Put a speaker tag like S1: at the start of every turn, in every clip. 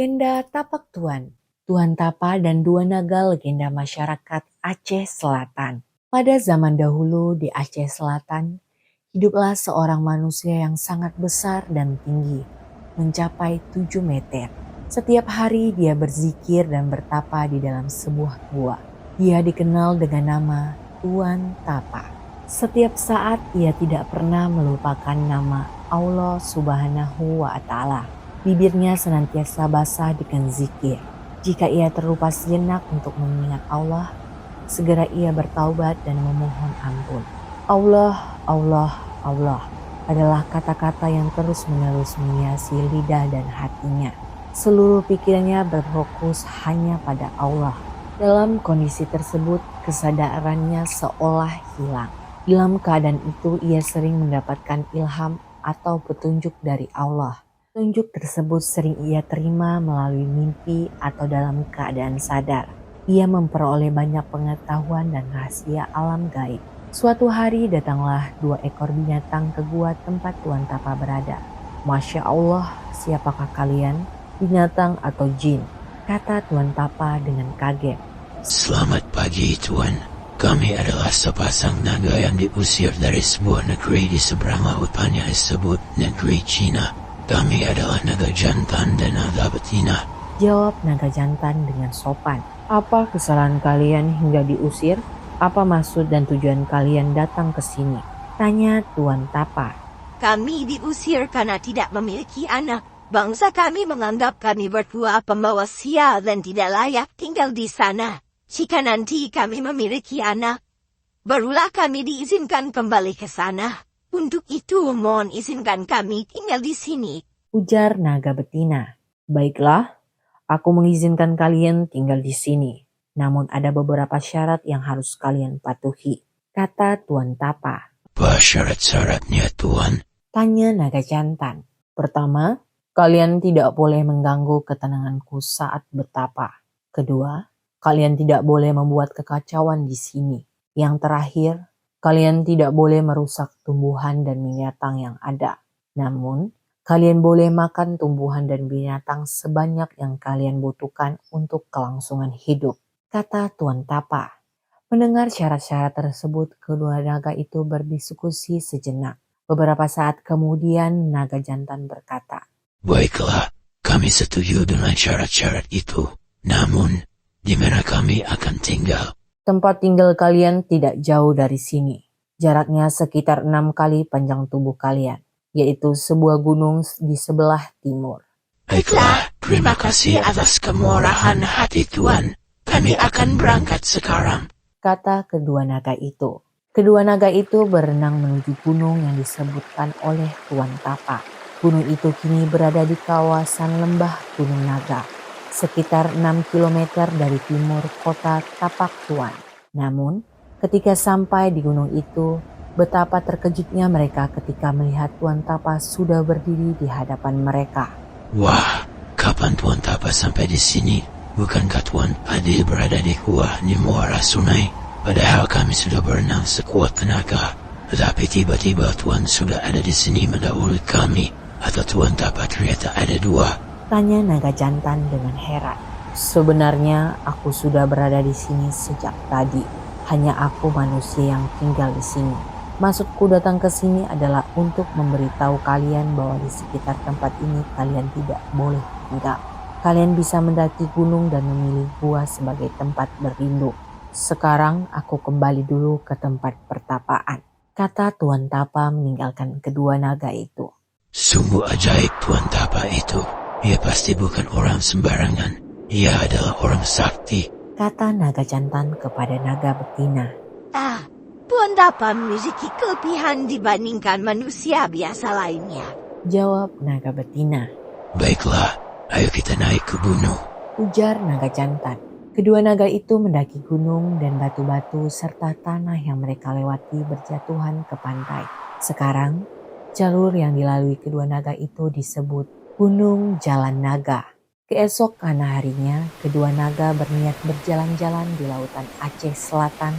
S1: Legenda Tapak Tuan. Tuan Tapa dan dua naga legenda masyarakat Aceh Selatan. Pada zaman dahulu di Aceh Selatan, hiduplah seorang manusia yang sangat besar dan tinggi, mencapai 7 meter. Setiap hari dia berzikir dan bertapa di dalam sebuah gua. Dia dikenal dengan nama Tuan Tapa. Setiap saat ia tidak pernah melupakan nama Allah Subhanahu wa Ta'ala. Bibirnya senantiasa basah dengan zikir. Jika ia terlupa sejenak untuk mengingat Allah, segera ia bertaubat dan memohon ampun. Allah, Allah, Allah adalah kata-kata yang terus-menerus menghiasi lidah dan hatinya. Seluruh pikirannya berfokus hanya pada Allah. Dalam kondisi tersebut, kesadarannya seolah hilang. Dalam keadaan itu, ia sering mendapatkan ilham atau petunjuk dari Allah. Petunjuk tersebut sering ia terima melalui mimpi atau dalam keadaan sadar. Ia memperoleh banyak pengetahuan dan rahasia alam gaib. Suatu hari datanglah 2 ekor binatang ke gua tempat Tuan Tapa berada. Masya Allah, siapakah kalian? Binatang atau jin? Kata Tuan Tapa dengan kaget.
S2: Selamat pagi Tuan. Kami adalah sepasang naga yang diusir dari sebuah negeri di seberang lautannya disebut negeri Cina. Kami adalah naga jantan dan naga betina.
S1: Jawab naga jantan dengan sopan. Apa kesalahan kalian hingga diusir? Apa maksud dan tujuan kalian datang ke sini? Tanya Tuan Tapa.
S3: Kami diusir karena tidak memiliki anak. Bangsa kami menganggap kami berdua pembawa sial dan tidak layak tinggal di sana. Jika nanti kami memiliki anak, barulah kami diizinkan kembali ke sana. Untuk itu mohon izinkan kami tinggal di sini.
S1: Ujar naga betina. Baiklah, aku mengizinkan kalian tinggal di sini. Namun ada beberapa syarat yang harus kalian patuhi. Kata Tuan Tapa.
S2: Apa syarat-syaratnya Tuan?
S1: Tanya naga jantan. Pertama, kalian tidak boleh mengganggu ketenanganku saat bertapa. Kedua, kalian tidak boleh membuat kekacauan di sini. Yang terakhir, kalian tidak boleh merusak tumbuhan dan binatang yang ada. Namun, kalian boleh makan tumbuhan dan binatang sebanyak yang kalian butuhkan untuk kelangsungan hidup. Kata Tuan Tapa. Mendengar syarat-syarat tersebut, kedua naga itu berdiskusi sejenak. Beberapa saat kemudian, naga jantan berkata,
S2: Baiklah, kami setuju dengan syarat-syarat itu. Namun, di mana kami akan tinggal?
S1: Tempat tinggal kalian tidak jauh dari sini. Jaraknya sekitar 6 kali panjang tubuh kalian, yaitu sebuah gunung di sebelah timur.
S2: Baiklah, terima kasih atas kemurahan hati Tuan. Kami akan berangkat sekarang.
S1: Kata kedua naga itu. Kedua naga itu berenang menuju gunung yang disebutkan oleh Tuan Tapa. Gunung itu kini berada di kawasan lembah Gunung Naga, sekitar 6 km dari timur kota Tapak Tuan. Namun, ketika sampai di gunung itu, betapa terkejutnya mereka ketika melihat Tuan Tapa sudah berdiri di hadapan mereka.
S2: Wah, kapan Tuan Tapa sampai di sini? Bukankah Tuan Adil berada di gua di muara sungai? Padahal kami sudah berenang sekuat tenaga. Tetapi tiba-tiba Tuan sudah ada di sini mendahului kami. Atau Tuan Tapa ternyata ada 2?
S1: Tanya naga jantan dengan heran. Sebenarnya aku sudah berada di sini sejak tadi. Hanya aku manusia yang tinggal di sini. Maksudku datang ke sini adalah untuk memberitahu kalian bahwa di sekitar tempat ini kalian tidak boleh tinggal. Kalian bisa mendaki gunung dan memilih gua sebagai tempat berlindung. Sekarang aku kembali dulu ke tempat pertapaan. Kata Tuan Tapa meninggalkan kedua naga itu.
S2: Sungguh ajaib Tuan Tapa itu. Ia pasti bukan orang sembarangan. Ia adalah orang sakti.
S1: Kata naga jantan kepada naga betina.
S3: Tuan Tapa memiliki kelebihan dibandingkan manusia biasa lainnya.
S1: Jawab naga betina.
S2: Baiklah, ayo kita naik ke gunung.
S1: Ujar naga jantan. Kedua naga itu mendaki gunung dan batu-batu serta tanah yang mereka lewati berjatuhan ke pantai. Sekarang, jalur yang dilalui kedua naga itu disebut Gunung Jalan Naga. Keesokan harinya, kedua naga berniat berjalan-jalan di lautan Aceh Selatan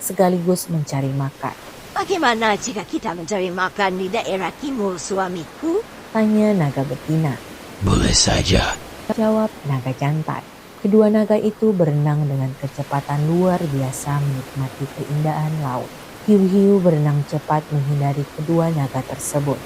S1: sekaligus mencari makan.
S3: Bagaimana jika kita mencari makan di daerah timur suamiku?
S1: Tanya naga betina.
S2: Boleh saja,
S1: Jawab naga jantan. Kedua naga itu berenang dengan kecepatan luar biasa menikmati keindahan laut. Hiu-hiu berenang cepat menghindari kedua naga tersebut.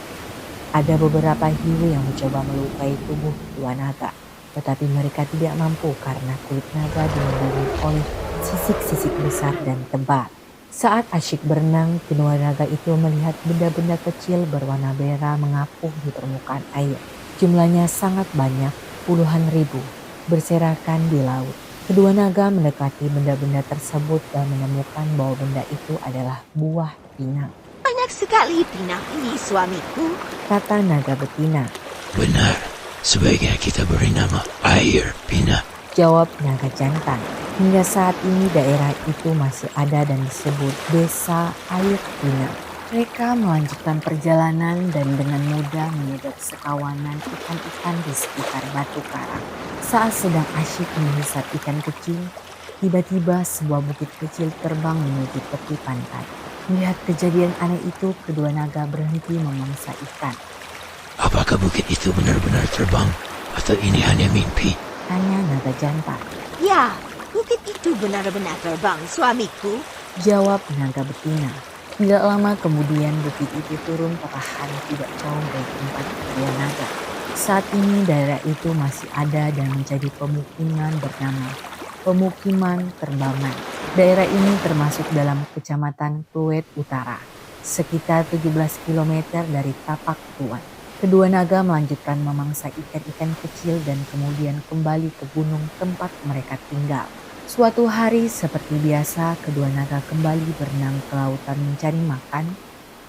S1: Ada beberapa hiu yang mencoba melukai tubuh kedua naga, tetapi mereka tidak mampu karena kulit naga dilindungi oleh sisik-sisik besar dan tebal. Saat asyik berenang, kedua naga itu melihat benda-benda kecil berwarna merah mengapung di permukaan air. Jumlahnya sangat banyak, puluhan ribu, berserakan di laut. Kedua naga mendekati benda-benda tersebut dan menemukan bahwa benda itu adalah buah pinang.
S3: Banyak sekali pinang ini suamiku.
S1: Kata naga betina.
S2: Benar, sebaiknya kita beri nama air pinang.
S1: Jawab naga jantan. Hingga saat ini daerah itu masih ada dan disebut Desa Air Pinang. Mereka melanjutkan perjalanan dan dengan mudah menyedot sekawanan ikan-ikan di sekitar batu karang. Saat sedang asyik menghisap ikan kecil, tiba-tiba sebuah bukit kecil terbang menuju tepi pantai. Melihat kejadian aneh itu, kedua naga berhenti memangsa ikan.
S2: Apakah bukit itu benar-benar terbang atau ini hanya mimpi?
S1: Tanya naga jantan.
S3: Ya, bukit itu benar-benar terbang suamiku.
S1: Jawab naga betina. Tidak lama kemudian bukit itu turun perlahan tidak jauh dari tempat kedua naga. Saat ini daerah itu masih ada dan menjadi pemukiman bernama Pemukiman Terbangan. Daerah ini termasuk dalam Kecamatan Pluit Utara, sekitar 17 km dari Tapak Tuan. Kedua naga melanjutkan memangsa ikan-ikan kecil dan kemudian kembali ke gunung tempat mereka tinggal. Suatu hari seperti biasa, kedua naga kembali berenang ke lautan mencari makan.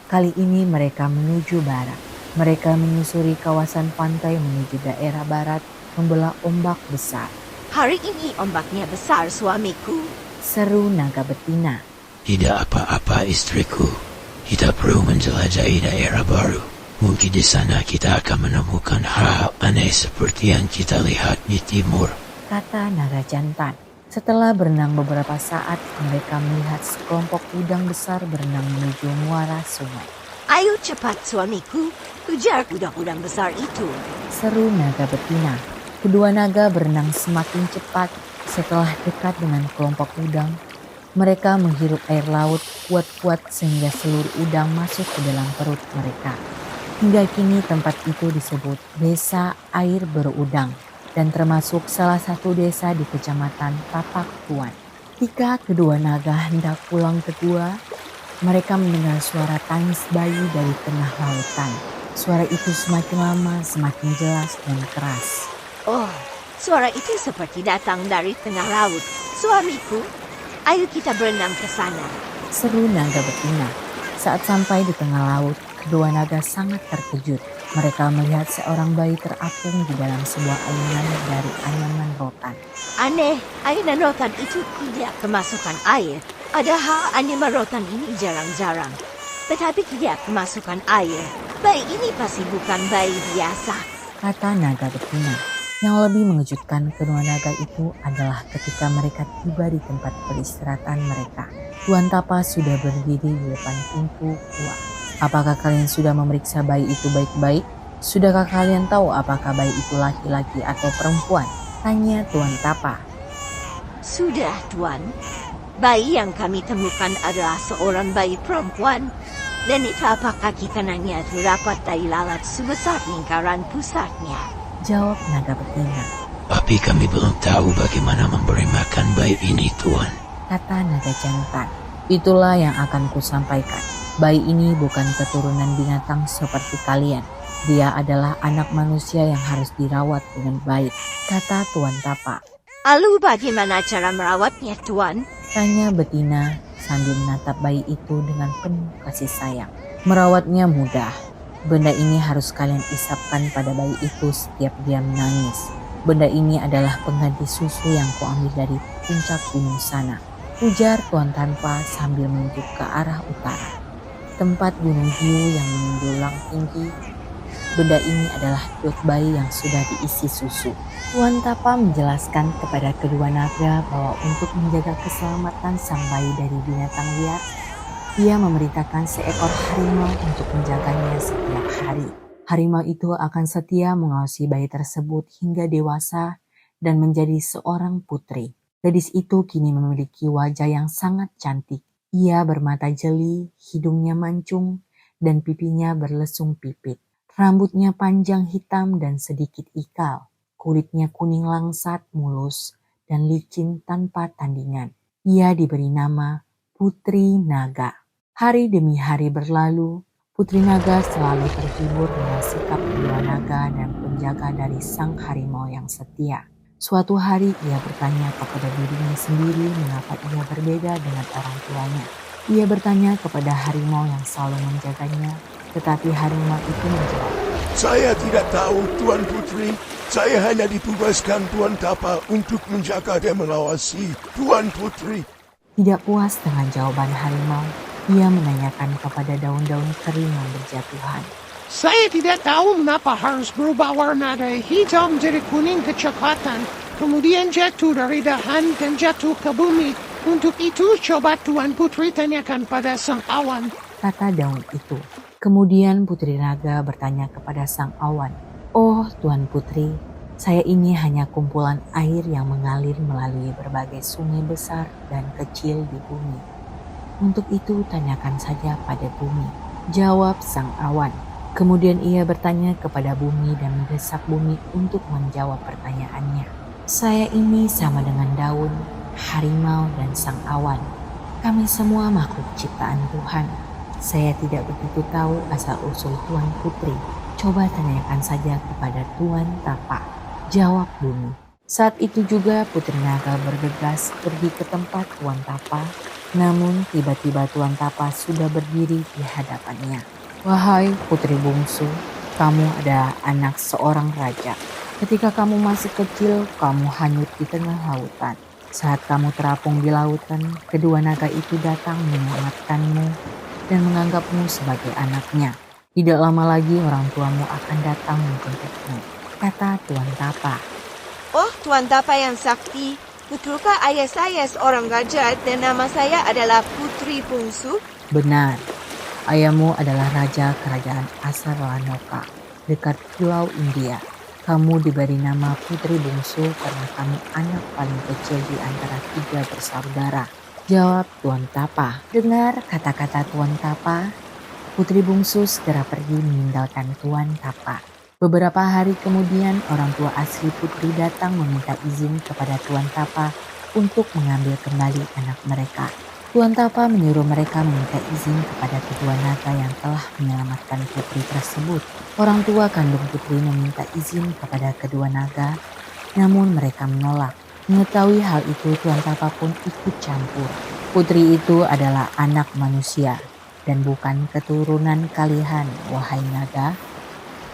S1: Kali ini mereka menuju barat. Mereka menyusuri kawasan pantai menuju daerah barat, membelah ombak besar.
S3: Hari ini ombaknya besar suamiku.
S1: Seru naga betina.
S2: Tidak apa-apa istriku. Kita perlu menjelajahi daerah baru. Mungkin di sana kita akan menemukan hal aneh seperti yang kita lihat di timur.
S1: Kata naga jantan. Setelah berenang beberapa saat, mereka melihat sekelompok udang besar berenang menuju muara sungai.
S3: Ayo cepat suamiku, kejar udang-udang besar itu.
S1: Seru naga betina. Kedua naga berenang semakin cepat. Setelah dekat dengan kelompok udang, mereka menghirup air laut kuat-kuat sehingga seluruh udang masuk ke dalam perut mereka. Hingga kini tempat itu disebut Desa Air Berudang dan termasuk salah satu desa di Kecamatan Tapak Tuan. Ketika kedua naga hendak pulang ke gua, mereka mendengar suara tangis bayi dari tengah lautan. Suara itu semakin lama semakin jelas dan keras.
S3: Oh, suara itu seperti datang dari tengah laut. Suamiku, ayo kita berenang ke sana.
S1: Seru naga betina. Saat sampai di tengah laut, kedua naga sangat terkejut. Mereka melihat seorang bayi terapung di dalam sebuah ayunan dari anyaman rotan.
S3: Aneh, ayunan rotan itu tidak kemasukan air. Padahal anyaman rotan ini jarang-jarang. Tetapi tidak kemasukan air. Bayi ini pasti bukan bayi biasa.
S1: Kata naga betina. Yang lebih mengejutkan kedua naga itu adalah ketika mereka tiba di tempat peristirahatan mereka. Tuan Tapa sudah berdiri di depan pintu gua. Apakah kalian sudah memeriksa bayi itu baik-baik? Sudahkah kalian tahu apakah bayi itu laki-laki atau perempuan? Tanya Tuan Tapa.
S3: Sudah, Tuan. Bayi yang kami temukan adalah seorang bayi perempuan. Dan telapak kaki kanannya terdapat dari lalat sebesar lingkaran pusatnya.
S1: Jawab naga betina.
S2: Tapi kami belum tahu bagaimana memberi makan bayi ini, Tuan.
S1: Kata naga jantan. Itulah yang akan kusampaikan. Bayi ini bukan keturunan binatang seperti kalian. Dia adalah anak manusia yang harus dirawat dengan baik. Kata Tuan Tapa.
S3: Lalu bagaimana cara merawatnya, Tuan?
S1: Tanya betina sambil menatap bayi itu dengan penuh kasih sayang. Merawatnya mudah. Benda ini harus kalian isapkan pada bayi itu setiap dia menangis. Benda ini adalah pengganti susu yang kuambil dari puncak gunung sana. Ujar Tuan Tanpa sambil menunjuk ke arah utara. Tempat gunung hiu yang menjulang tinggi. Benda ini adalah perut bayi yang sudah diisi susu. Tuan Tapa menjelaskan kepada kedua naga bahwa untuk menjaga keselamatan sang bayi dari binatang liar, dia memerintahkan seekor harimau untuk menjaganya setiap hari. Harimau itu akan setia mengawasi bayi tersebut hingga dewasa dan menjadi seorang putri. Gadis itu kini memiliki wajah yang sangat cantik. Ia bermata jeli, hidungnya mancung, dan pipinya berlesung pipit. Rambutnya panjang hitam dan sedikit ikal. Kulitnya kuning langsat, mulus, dan licin tanpa tandingan. Ia diberi nama Putri Naga. Hari demi hari berlalu, Putri Naga selalu terhibur dengan sikap kedua naga dan penjaga dari sang harimau yang setia. Suatu hari ia bertanya kepada dirinya sendiri mengapa ia berbeda dengan orang tuanya. Ia bertanya kepada harimau yang selalu menjaganya, tetapi harimau itu menjawab,
S4: Saya tidak tahu, Tuan Putri. Saya hanya ditugaskan Tuan Tapa untuk menjaga dan mengawasi Tuan Putri.
S1: Tidak puas dengan jawaban harimau, ia menanyakan kepada daun-daun kering yang berjatuhan.
S5: Saya tidak tahu mengapa harus berubah warna dari hitam jadi kuning ke coklatan, kemudian jatuh dari dahan dan jatuh ke bumi. Untuk itu coba Tuan Putri tanyakan pada sang awan.
S1: Kata daun itu. Kemudian Putri Naga bertanya kepada sang awan, "Oh Tuan Putri, saya ini hanya kumpulan air yang mengalir melalui berbagai sungai besar dan kecil di bumi. Untuk itu tanyakan saja pada bumi," jawab sang awan. Kemudian ia bertanya kepada bumi dan mendesak bumi untuk menjawab pertanyaannya. "Saya ini sama dengan daun, harimau, dan sang awan. Kami semua makhluk ciptaan Tuhan. Saya tidak begitu tahu asal-usul Tuan Putri. Coba tanyakan saja kepada Tuan Tapa," jawab bumi. Saat itu juga Putri Naga bergegas pergi ke tempat Tuan Tapa. Namun tiba-tiba Tuan Tapa sudah berdiri di hadapannya. "Wahai putri bungsu, kamu adalah anak seorang raja. Ketika kamu masih kecil, kamu hanyut di tengah lautan. Saat kamu terapung di lautan, kedua naga itu datang menyelamatkanmu dan menganggapmu sebagai anaknya. Tidak lama lagi orang tuamu akan datang menjemputmu," kata Tuan Tapa.
S3: Oh, Tuan Tapa yang sakti, betulkah ayah saya seorang raja dan nama saya adalah Putri Bungsu?
S1: "Benar, ayahmu adalah raja kerajaan Asaranoka, dekat pulau India. Kamu diberi nama Putri Bungsu karena kamu anak paling kecil di antara 3 bersaudara," jawab Tuan Tapa. Dengar kata-kata Tuan Tapa, Putri Bungsu segera pergi meninggalkan Tuan Tapa. Beberapa hari kemudian orang tua asli Putri datang meminta izin kepada Tuan Tapa untuk mengambil kembali anak mereka. Tuan Tapa menyuruh mereka meminta izin kepada kedua naga yang telah menyelamatkan putri tersebut. Orang tua kandung Putri meminta izin kepada kedua naga, namun mereka menolak. Mengetahui hal itu, Tuan Tapa pun ikut campur. Putri itu adalah anak manusia dan bukan keturunan kalian, wahai naga.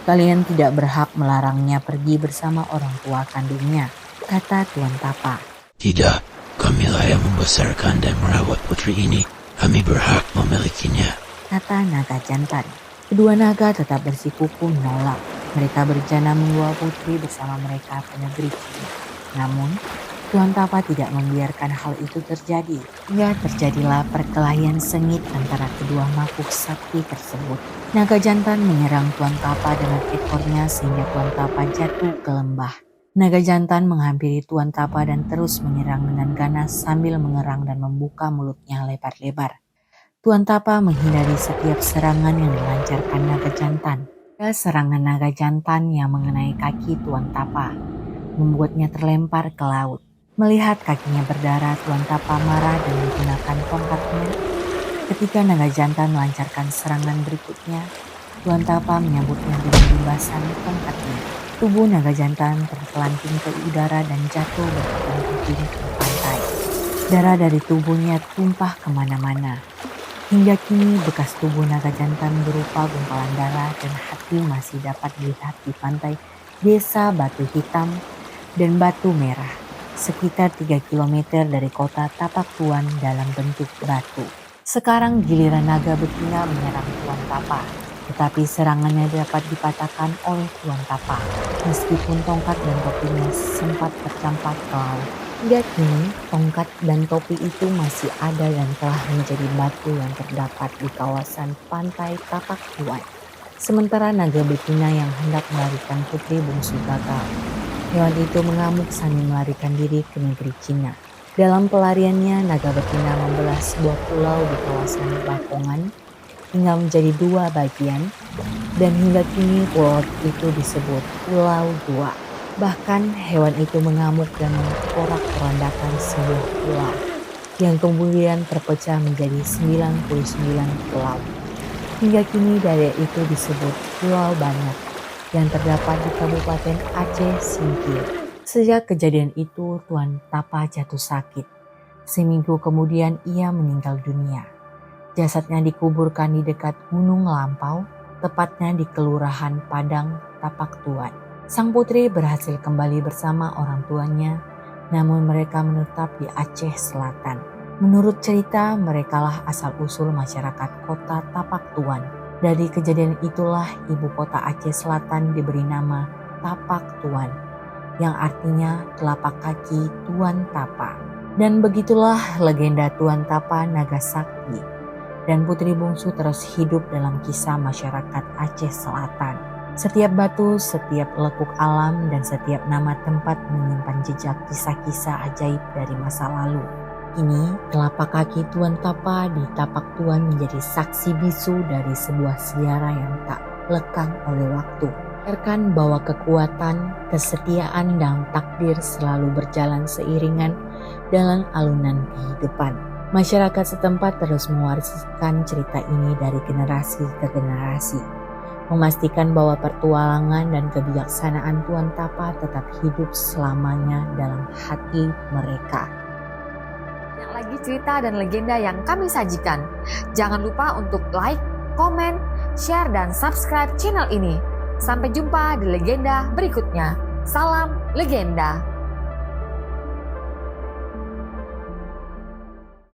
S1: Kalian tidak berhak melarangnya pergi bersama orang tua kandungnya, kata Tuan Tapa.
S2: Tidak, kamilah yang membesarkan dan merawat putri ini. Kami berhak memilikinya,
S1: kata naga jantan. Kedua naga tetap bersikukuh menolak. Mereka berencana membawa putri bersama mereka ke negeri Cina. Namun, Tuan Tapa tidak membiarkan hal itu terjadi. Hingga terjadilah perkelahian sengit antara kedua makhluk sakti tersebut. Naga jantan menyerang Tuan Tapa dengan ekornya sehingga Tuan Tapa jatuh ke lembah. Naga jantan menghampiri Tuan Tapa dan terus menyerang dengan ganas sambil mengerang dan membuka mulutnya lebar-lebar. Tuan Tapa menghindari setiap serangan yang dilancarkan naga jantan. Ada serangan naga jantan yang mengenai kaki Tuan Tapa, membuatnya terlempar ke laut. Melihat kakinya berdarah, Tuan Tapa marah dan menggunakan tongkatnya. Ketika naga jantan melancarkan serangan berikutnya, Tuan Tapa menyambutnya dengan gibasan tongkatnya. Tubuh naga jantan terpelanting ke udara dan jatuh berkeping-keping ke pantai. Darah dari tubuhnya tumpah kemana-mana. Hingga kini bekas tubuh naga jantan berupa gumpalan darah dan hati masih dapat dilihat di pantai desa Batu Hitam dan Batu Merah. Sekitar 3 km dari kota Tapak Tuan dalam bentuk batu. Sekarang giliran naga betina menyerang Tuan Tapa, tetapi serangannya dapat dipatahkan oleh Tuan Tapa, meskipun tongkat dan topinya sempat tercampak ke laut. Hingga kini, tongkat dan topi itu masih ada dan telah menjadi batu yang terdapat di kawasan pantai Tapak Tuan. Sementara naga betina yang hendak melarikan putri bungsu gagal. Hewan itu mengamuk sambil melarikan diri ke negeri Cina. Dalam pelariannya, naga betina membelah sebuah pulau di kawasan Bakongan hingga menjadi 2 bagian, dan hingga kini pulau itu disebut Pulau Dua. Bahkan hewan itu mengamuk dan memporak-porandakan sebuah pulau yang kemudian terpecah menjadi 99 pulau. Hingga kini daerah itu disebut Pulau Banyak yang terdapat di Kabupaten Aceh Singkil. Sejak kejadian itu, Tuan Tapa jatuh sakit. Seminggu kemudian ia meninggal dunia. Jasadnya dikuburkan di dekat Gunung Lampau, tepatnya di Kelurahan Padang, Tapak Tuan. Sang putri berhasil kembali bersama orang tuanya, namun mereka menetap di Aceh Selatan. Menurut cerita, merekalah asal-usul masyarakat kota Tapak Tuan. Dari kejadian itulah ibu kota Aceh Selatan diberi nama Tapak Tuan, yang artinya telapak kaki Tuan Tapa. Dan begitulah legenda Tuan Tapa Naga Sakti dan putri bungsu terus hidup dalam kisah masyarakat Aceh Selatan. Setiap batu, setiap lekuk alam, dan setiap nama tempat menyimpan jejak kisah-kisah ajaib dari masa lalu. Kini, telapak kaki Tuan Tapa di Tapak Tuan menjadi saksi bisu dari sebuah sejarah yang tak lekang oleh waktu. Biarkan bahwa kekuatan, kesetiaan, dan takdir selalu berjalan seiringan dalam alunan kehidupan. Masyarakat setempat terus mewariskan cerita ini dari generasi ke generasi, memastikan bahwa pertualangan dan kebijaksanaan Tuan Tapa tetap hidup selamanya dalam hati mereka.
S6: Banyak lagi cerita dan legenda yang kami sajikan. Jangan lupa untuk like, komen, share, dan subscribe channel ini. Sampai jumpa di legenda berikutnya. Salam legenda.